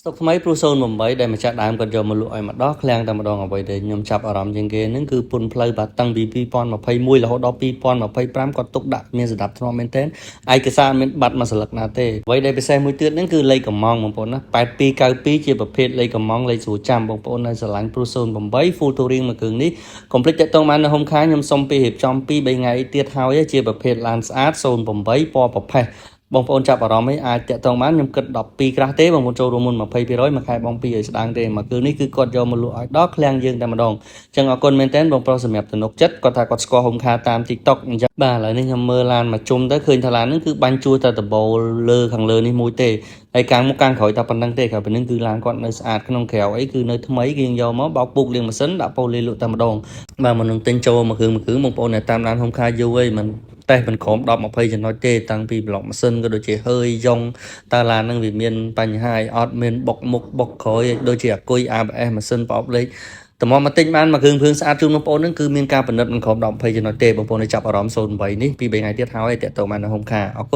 ស្តុកថ្មីព្រោះ08ដែលម្ចាស់ដើមគាត់យកមកលក់ឲ្យម្ដងឃ្លាំងតែម្ដងអ្វីដែលខ្ញុំចាប់អារម្មណ៍ជាងគេហ្នឹងគឺពុនផ្លូវបាត់តាំងពី2021រហូតដល់2025គាត់ទុកដាក់មានសណ្ដាប់ធ្នាប់មែនទែនឯកសារមានបាត់មួយស្លឹកណាទេអ្វីដែលពិសេសមួយទៀតហ្នឹងគឺលេខកំងបងប្អូនណា8292ជាប្រភេទលេខកំងលេខស្រួលចាំបងប្អូននៅស្រឡាញ់ព្រោះ08 full touring មួយគ្រឿងនេះកុំភ្លេចតាក់ទងបាននៅហុំខាខ្ញុំសុំពីរៀបចំ2 3ថ្ងៃទៀតហើយជាប្រភេទឡានស្អាត08ពណ៌ប្រផេះបងប្អូនចាប់អារម្មណ៍ឯងអាចតាក់ទងបានខ្ញុំគិត12ក្រាស់ទេបងប្អូនចូលរួមមុន20%មួយខែបង2ឲ្យស្ដាងទេមកគឺនេះគឺគាត់យកមកលក់ឲ្យដល់ឃ្លាំងយើងតែម្ដងអញ្ចឹងអរគុណមែនតើបងប្រុសសម្រាប់ទំនុកចិត្តគាត់ថាគាត់ស្គាល់ហុំខាតាម TikTok អញ្ចឹងបាទឥឡូវនេះខ្ញុំមើលឡានមកជុំទៅឃើញថាឡានហ្នឹងគឺបាញ់ជួតែដបូលលើខាងលើនេះមួយទេហើយកាំងមុខកាំងក្រោយតែប៉ុណ្្នឹងទេក្រៅពីនេះគឺឡានគាត់នៅស្អាតក្នុងក្រៅអីគឺនៅថ្មីគេយកមកបោកពុកលាងម៉ាស៊ីនដាក់ប៉ូលីលក់តែម្ដងបាទមុននឹងទិញចូលមួយគ្រឿងបងប្អូនអ្នកតាមឡានហុំខាយូរអីមិនតែមិនក្រោម10 20ចំណុចទេតាំងពីប្លុកម៉ាស៊ីនក៏ដូចជាhơiយ៉ងតើឡានហ្នឹងវាមានបញ្ហាអត់មានបុកមុខបុកក្រោយដូចជាអាគុយ ABS ម៉ាស៊ីនប្រអប់លេខតម្រាំមកទិញបានមួយគ្រឿងស្អាតជូនបងប្អូនហ្នឹងគឺមានការពិនិត្យមិនក្រោម10 20ចំណុចទេបងប្អូនចាប់អារម្មណ៍08នេះពី3ថ្ងៃទៀតហើយតាក់ទងបាននៅហុំខាអរគុណ